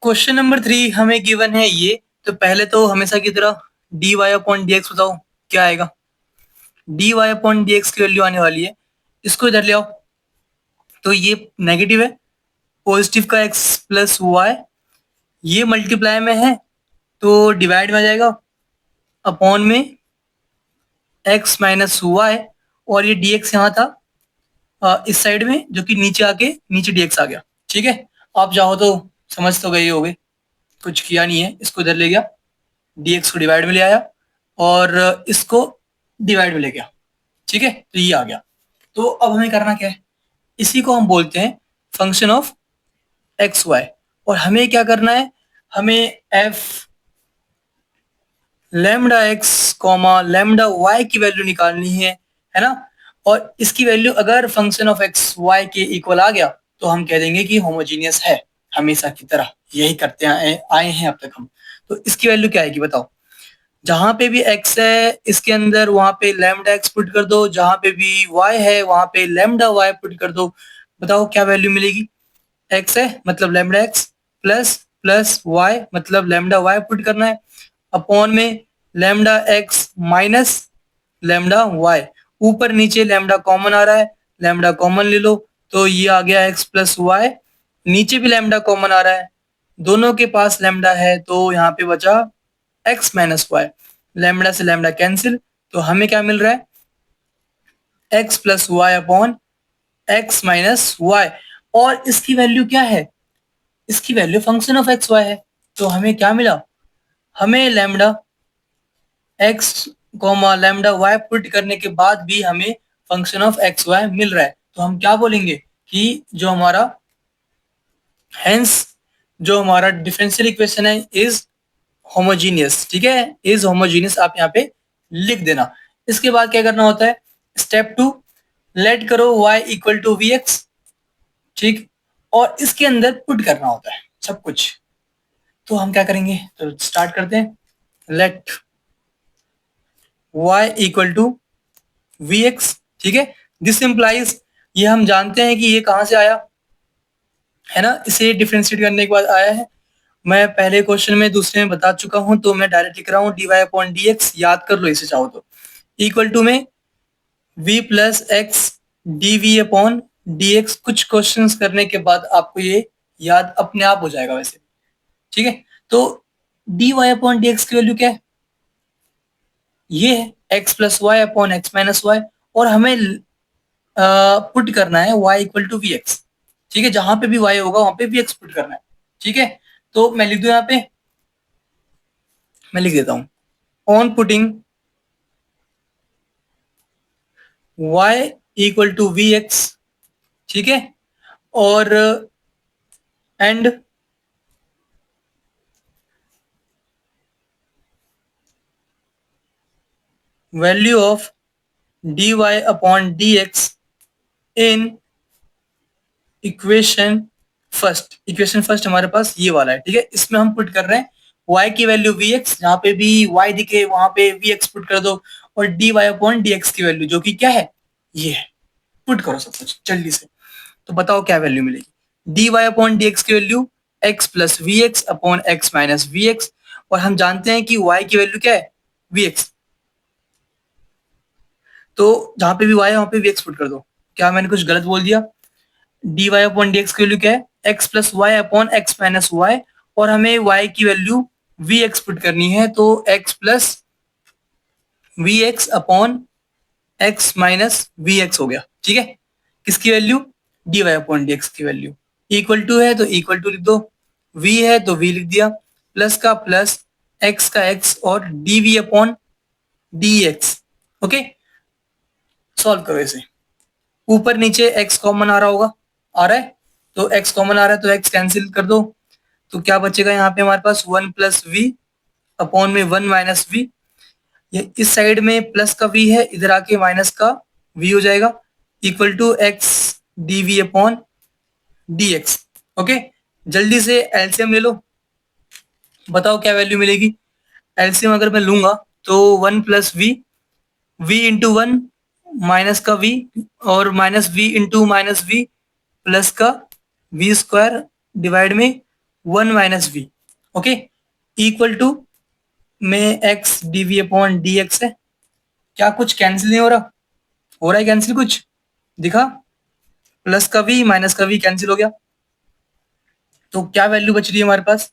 Question number 3 हमें given है ये। तो पहले तो हमेशा की तरह D Y upon D X बताओ क्या आएगा। D Y upon D x की वैल्यू आने वाली है, इसको इधर ले आओ। तो ये नेगेटिव है, पॉजिटिव का एक्स प्लस वाई, ये मल्टीप्लाई में है तो डिवाइड में आ जाएगा अपॉन में एक्स माइनस वाई, और ये डी एक्स यहाँ था इस साइड में, जो कि नीचे आके नीचे डी एक्स आ गया। ठीक है, आप चाहो तो समझ तो गए होगे, कुछ किया नहीं है। इसको इधर ले गया, dx को डिवाइड में ले आया और इसको डिवाइड में ले गया। ठीक है, तो ये आ गया। तो अब हमें करना क्या है, इसी को हम बोलते हैं फंक्शन ऑफ एक्स वाई। और हमें क्या करना है, हमें F lambda X comma lambda Y की वैल्यू निकालनी है ना। और इसकी वैल्यू अगर फंक्शन ऑफ एक्स वाई के इक्वल आ गया तो हम कह देंगे कि होमोजीनियस है, हमेशा की तरह यही करते आए हैं अब तक हम। तो इसकी वैल्यू क्या आएगी बताओ। जहां पे भी x है इसके अंदर वहां पे लैम्डा x पुट कर दो, जहां पे भी y है वहां पे लैम्डा y पुट कर दो। बताओ क्या वैल्यू मिलेगी। x है मतलब lambda x plus plus y मतलब लैम्डा y पुट करना है, अपॉन में lambda x minus lambda y। ऊपर नीचे लैम्डा कॉमन आ रहा है, लैम्डा कॉमन ले लो तो ये आ गया x प्लस वाई। नीचे भी लैम्डा कॉमन आ रहा है, दोनों के पास लैम्डा है तो यहाँ पे बचा x माइनस वाई। लैम्डा से लैम्डा कैंसिल, तो हमें क्या मिल रहा है x plus Y upon x minus Y. और इसकी वैल्यू क्या है, इसकी value function of X Y है। तो हमें क्या मिला, हमें lambda x comma lambda Y put करने के बाद भी हमें फंक्शन ऑफ एक्स वाई मिल रहा है। तो हम क्या बोलेंगे कि जो हमारा हेंस जो हमारा डिफरेंशियल इक्वेशन है इज होमोजीनियस। ठीक है, इज होमोजीनियस आप यहाँ पे लिख देना। इसके बाद क्या करना होता है, स्टेप 2 लेट करो y equal to we x. ठीक, और इसके अंदर पुट करना होता है सब कुछ। तो हम क्या करेंगे, तो स्टार्ट करते हैं। Let y equal to we x. ठीक है, दिस इंप्लाइज, ये हम जानते हैं कि ये कहां से आया है ना, इसे डिफ्रेंशिएट करने के बाद आया है। मैं पहले क्वेश्चन में दूसरे में बता चुका हूं तो मैं डायरेक्ट लिख रहा हूं d Y upon D x, याद कर लो इसे चाहो तो। इक्वल टू में v plus x D we upon D x. कुछ क्वेश्चंस करने के बाद आपको ये याद अपने आप हो जाएगा वैसे। ठीक है, तो d Y upon D x की वैल्यू क्या है, ये है x plus Y upon x minus Y. और हमें पुट करना है y equal to we x. ठीक है, जहां पे भी y होगा वहां पे वी एक्स पुट करना है। ठीक है, तो मैं लिख दूं यहाँ पे, मैं लिख देता हूं on putting y equal to we x. ठीक है, और and value of d Y upon D x in equation first. Equation first हमारे पास ये वाला है। ठीक है, इसमें हम पुट कर रहे हैं y की वैल्यू वी एक्स, जहां पे भी y दिखे वहां पे वी एक्स पुट कर दो, और d Y upon D x की वैल्यू जो कि क्या है, ये है। पुट करो सब कुछ जल्दी से, तो बताओ क्या वैल्यू मिलेगी। D Y upon D x की value X plus we x upon x minus we X, और हम जानते हैं कि y की वैल्यू क्या है, वी एक्स। तो जहां पे भी y है वहां पे वी एक्स पुट कर दो। क्या मैंने कुछ गलत बोल दिया। D Y upon D x की वैल्यू क्या है, x plus Y upon x minus Y, और हमें y की वैल्यू वी एक्स पुट करनी है, तो x plus we x upon x minus we x हो गया। ठीक है, किसकी value, d Y upon D x की वैल्यू। इक्वल टू है तो इक्वल टू लिख दो, v है तो v लिख दिया, प्लस का प्लस, x का x, और d we upon D x. Okay, solve करो इसे। ऊपर नीचे x कॉमन आ रहा होगा, आ रहा है, तो x कॉमन आ रहा है तो x कैंसिल कर दो। तो क्या बचेगा यहाँ पे हमारे पास, वन प्लस वी अपॉन में वन माइनस वी। ये इस साइड में प्लस का v है, इधर आके माइनस का v हो जाएगा, equal to x d we upon D x. Okay, जल्दी से एलसीएम ले लो, बताओ क्या वैल्यू मिलेगी। एलसीएम अगर मैं लूंगा तो one plus V into one minus का v, और minus v into minus v plus का v स्क्वायर डिवाइड में 1 minus V, okay, equal to में X D we upon D X है। क्या कुछ कैंसिल नहीं हो रहा है कैंसिल कुछ दिखा? प्लस का वी माइनस का वी कैंसिल हो गया, तो क्या वैल्यू बच रही है हमारे पास?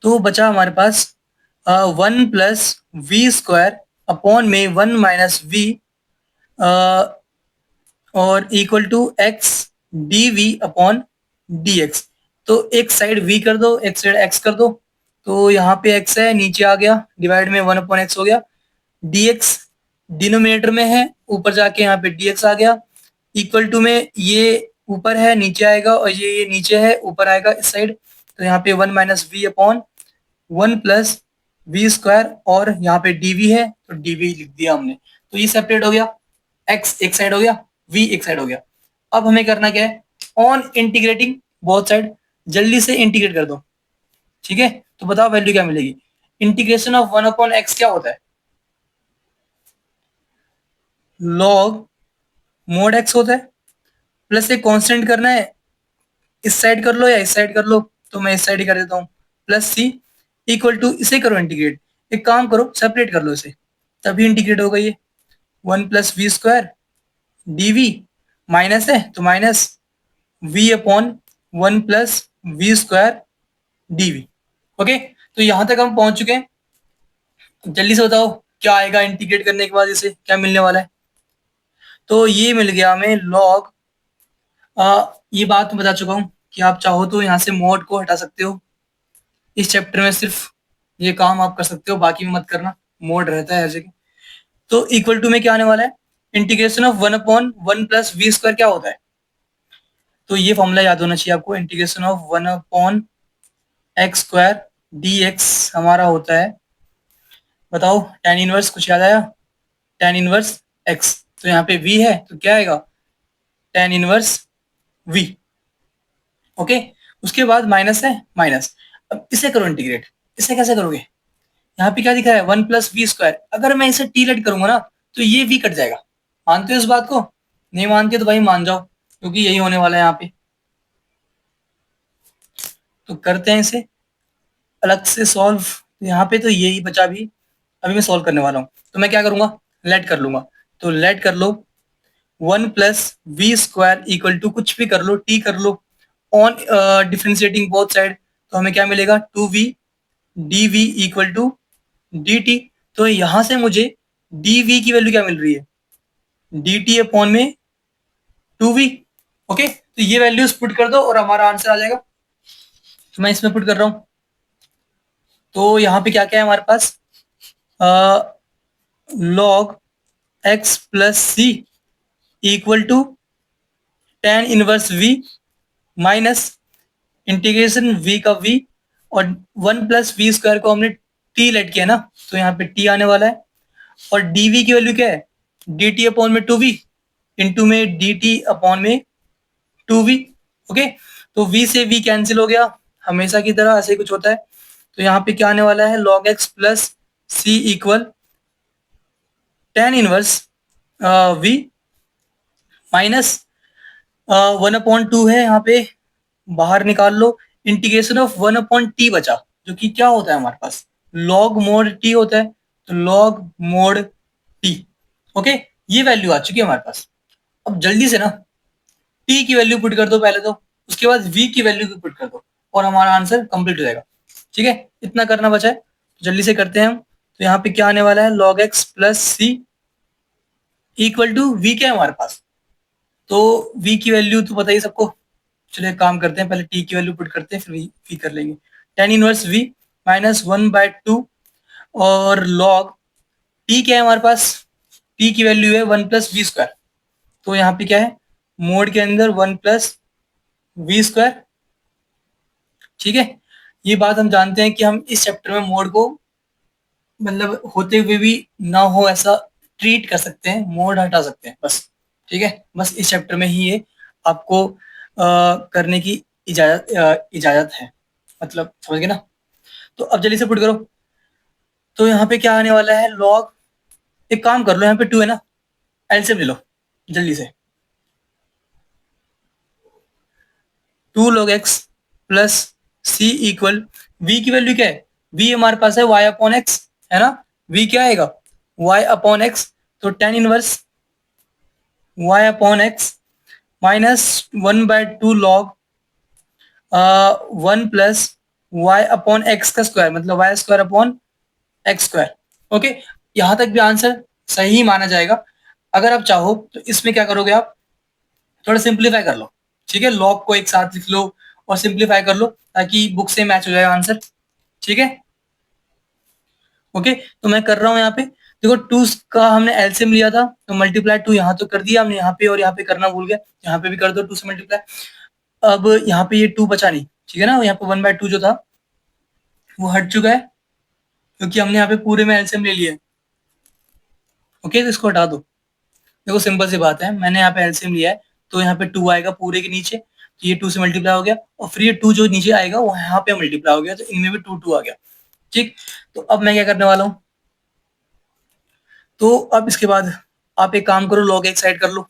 तो बचा हमारे पास 1 प्लस वी स्क्वायर अपॉन में 1 माइनस वी और equal to x D we upon D x. तो एक साइड वी कर दो, एक साइड एक्स कर दो। तो यहाँ पे एक्स है, नीचे आ गया, डिवाइड में 1 अपॉन एक्स हो गया। डी एक्स डिनोमिनेटर में है, ऊपर जाके यहाँ पे डी एक्स आ गया। इक्वल टू में ये ऊपर है, नीचे आएगा, और ये नीचे है, ऊपर आएगा इस साइड। तो यहाँ पे 1 minus v upon 1 plus v square, और यहाँ पे डी वी है तो डी वी लिख दिया हमने। तो ये सेपरेट हो गया, एक्स एक साइड हो गया, वी एक साइड हो गया। अब हमें करना क्या है? ऑन इंटीग्रेटिंग बोथ साइड, जल्दी से इंटीग्रेट कर दो। ठीक है, तो बताओ वैल्यू क्या मिलेगी? इंटीग्रेशन ऑफ 1 अपॉन एक्स क्या होता है? लॉग मोड एक्स होता है, प्लस एक कांस्टेंट करना है, इस साइड कर लो या इस साइड कर लो, तो मैं इस साइड ही कर देता हूँ, प्लस सी इक्वल टू, इसे करो इंटीग्रेट। एक काम करो, सेपरेट कर लो इसे, तभी इंटीग्रेट होगा ये। 1 plus v square d v, minus है तो minus v upon 1 plus v square d v. Okay, तो यहां तक हम पहुंच चुके हैं। जल्दी से बताओ क्या आएगा इंटीग्रेट करने के बाद, इसे क्या मिलने वाला है? तो ये मिल गया हमें लॉग, ये बात मैं बता चुका हूँ कि आप चाहो तो यहाँ से मोड को हटा सकते हो। इस चैप्टर में सिर्फ ये काम आप कर सकते हो, बाकी में मत करना, मोड रहता है हर जगह। तो इक्वल टू में क्या आने वाला है? इंटीग्रेशन ऑफ 1 अपॉन 1 प्लस वी स्क्वायर क्या होता है? तो ये फॉर्मूला याद होना चाहिए आपको, integration of 1 upon x square D x हमारा होता है, बताओ tan इनवर्स, कुछ याद आया? tan इनवर्स एक्स, तो यहाँ पे v है तो क्या आएगा? tan inverse v। ओके, उसके बाद माइनस है, माइनस। अब इसे करो इंटीग्रेट, इसे कैसे करोगे? यहाँ पे क्या दिखा है? 1 प्लस वी स्क्वायर, अगर मैं इसे टी लेट करूंगा ना तो ये v कट जाएगा। मानते हो इस बात को? नहीं मानते तो भाई मान जाओ, क्योंकि यही होने वाला है यहाँ पे। तो करते हैं इसे अलग से सॉल्व। यहाँ पे तो यही बचा भी, अभी मैं सॉल्व करने वाला हूँ। तो मैं क्या करूंगा? लेट कर लूंगा। तो लेट कर लो 1 plus v square equal to, कुछ भी कर लो, टी कर लो, ऑन डिफ्रेंशिएटिंग बोथ साइड, तो हमें क्या मिलेगा? 2v d v equal to d t. तो यहां से मुझे डी वी की वैल्यू क्या मिल रही है? डी टी अपॉन में 2v। ओके, तो ये वैल्यूज पुट कर दो और हमारा आंसर आ जाएगा। तो मैं इसमें पुट कर रहा हूं। तो यहाँ पे क्या क्या है हमारे पास? Log x plus C equal to tan inverse v minus integration v का v, और 1 प्लस वी स्क्वायर को हमने t लेट किया ना, तो यहाँ पे t आने वाला है। और dv की वैल्यू क्या है? dt अपॉन में 2v इंटू में dt अपॉन में 2v। ओके, तो v से v कैंसिल हो गया, हमेशा की तरह ऐसे ही कुछ होता है। तो यहाँ पे क्या आने वाला है? log x प्लस सी equal tan inverse v minus 1 upon 2 है, यहाँ पे बाहर निकाल लो। इंटीग्रेशन ऑफ 1 अपॉन टी बचा, जो कि क्या होता है हमारे पास? लॉग मोड टी होता है, तो लॉग मोड टी। ओके, ये वैल्यू आ चुकी है हमारे पास। अब जल्दी से ना टी की वैल्यू पुट कर दो पहले, तो उसके बाद वी की वैल्यू भी पुट कर दो, और हमारा आंसर कंप्लीट हो जाएगा। ठीक है, इतना करना बचा है, जल्दी से करते हैं हम। तो यहाँ पे क्या आने वाला है? Log x plus C equal to v क्या है हमारे पास? तो v की वैल्यू तो पता ही सबको। चलिए एक काम करते हैं, पहले t की वैल्यू पुट करते हैं, फिर v कर लेंगे। tan इनवर्स v माइनस 1/2, और log t क्या है हमारे पास? t की वैल्यू है 1 प्लस वी स्क्वायर, तो यहाँ पे क्या है? मोड के अंदर 1 प्लस वी स्क्वायर। ठीक है, ये बात हम जानते हैं कि हम इस चैप्टर में मोड को, मतलब होते हुए भी ना हो ऐसा ट्रीट कर सकते हैं, मोड हटा सकते हैं बस। ठीक है, बस इस चैप्टर में ही ये आपको करने की इजाजत है, मतलब समझ गए ना? तो अब जल्दी से पुट करो। तो यहाँ पे क्या आने वाला है? लॉग, एक काम कर लो, यहाँ पे 2 है ना, एलसीएम ले लो जल्दी से। 2 log x plus c equal v की वैल्यू क्या है, v हमारे पास है y अपॉन x, है ना, v क्या आएगा y अपॉन x, तो tan inverse y upon x minus 1/2 log 1 plus Y upon x का स्क्वायर, मतलब y square upon x square. Okay, यहां तक भी आंसर सही माना जाएगा। अगर आप चाहो तो इसमें क्या करोगे, आप थोड़ा सिंप्लीफाई कर लो, ठीक है, लॉग को एक साथ लिख लो और सिंप्लीफाई कर लो ताकि बुक से मैच हो जाए आंसर, ठीक है। ओके, तो मैं कर रहा हूँ यहाँ पे, देखो 2 का हमने एलसीएम लिया था तो मल्टीप्लाई 2 यहाँ तो कर दिया हमने, यहाँ पे और यहाँ पे करना भूल गया, यहाँ पे भी कर दो 2 से मल्टीप्लाई। अब यहाँ पे ये 2 बचा नहीं, ठीक है ना, यहाँ पे 1/2 जो था वो हट चुका है क्योंकि हमने यहाँ पे पूरे में एलसीएम ले लिया है। ओके, तो इसको हटा दो। देखो सिंपल सी बात है, मैंने यहाँ पे एलसीएम लिया है तो यहाँ पे 2 आएगा पूरे के नीचे, तो ये 2 से मल्टीप्लाई हो गया और फिर ये 2 जो नीचे आएगा वो यहाँ पे मल्टीप्लाई हो गया, तो इनमें भी 2 2 आ गया। ठीक, तो अब मैं क्या करने वाला हूँ, तो अब इसके बाद आप एक काम करो, लॉग एक साइड कर लो,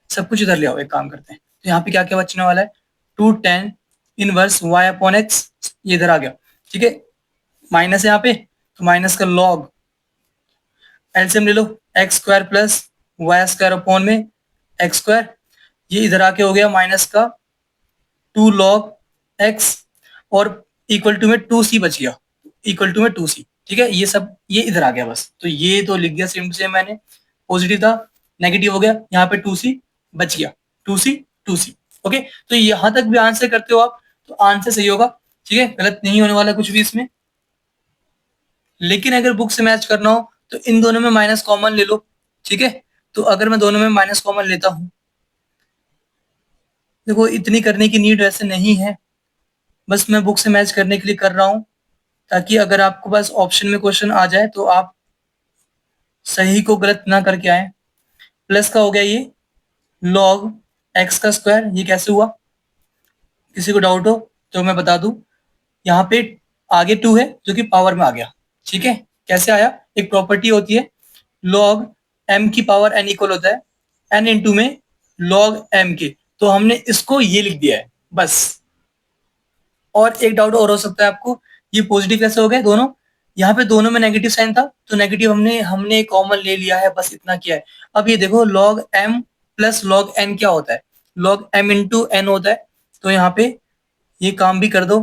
सब कुछ इधर ले आओ, एक काम करते हैं। तो यहाँ पे क्या क्या बचने वाला है, 2 tan inverse y upon x, ये इधर आ गया, ठीक है, माइनस है यहाँ पे, तो माइनस का लॉग एलसीएम ले लो, X square plus Y square upon में एक्स स्क्वायर, ये इधर आके हो गया माइनस का 2 log x और इक्वल टू में 2c बच गया, इक्वल टू में 2c, ठीक है, ये सब ये इधर आ गया बस, तो ये तो लिख दिया सेम से मैंने, पॉजिटिव था नेगेटिव हो गया, यहाँ पे 2c बच गया, 2c 2c। ओके, तो यहां तक भी आंसर करते हो आप तो आंसर सही होगा, ठीक है, गलत नहीं होने वाला कुछ भी इसमें। लेकिन अगर बुक से मैच करना हो तो इन दोनों में माइनस कॉमन ले लो, ठीक है, तो अगर मैं दोनों में माइनस कॉमन लेता हूं, देखो इतनी करने की नीड वैसे नहीं है, बस मैं बुक से मैच करने के लिए कर रहा हूं ताकि अगर आपको पास ऑप्शन में क्वेश्चन आ जाए तो आप सही को गलत ना करके आए। प्लस का हो गया ये लॉग एक्स का स्क्वायर, ये कैसे हुआ, किसी को डाउट हो तो मैं बता दूं, यहाँ पे आगे 2 है जो कि पावर में आ गया, ठीक है, कैसे आया, एक प्रॉपर्टी होती है लॉग m की पावर n इक्वल होता है n इंटू में लॉग m के, तो हमने इसको ये लिख दिया है बस। और एक डाउट और हो सकता है आपको, ये पॉजिटिव कैसे हो गए दोनों, यहाँ पे दोनों में नेगेटिव साइन था तो नेगेटिव हमने हमने कॉमन ले लिया है, बस इतना किया है। अब ये देखो log m plus log n क्या होता है, लॉग m इंटू n होता है, तो यहाँ पे ये काम भी कर दो,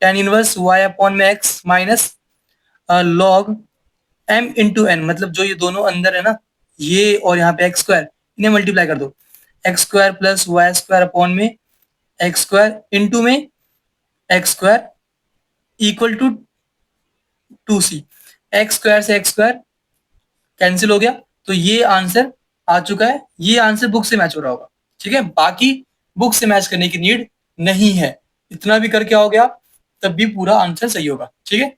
tan इनवर्स y अपॉन में x minus log m into n, मतलब जो ये दोनों अंदर है ना, ये और यहाँ पे एक्स स्क्वायर, इन्हें मल्टीप्लाई कर दो, x square plus Y square upon में एक्स स्क्वायर इंटू में x square equal to 2c, x square से एक्स स्क्वायर कैंसिल हो गया, तो ये आंसर आ चुका है, ये आंसर बुक से मैच हो रहा होगा, ठीक है, बाकी बुक से मैच करने की नीड नहीं है, इतना भी करके आओगे आप तब भी पूरा आंसर सही होगा, ठीक है।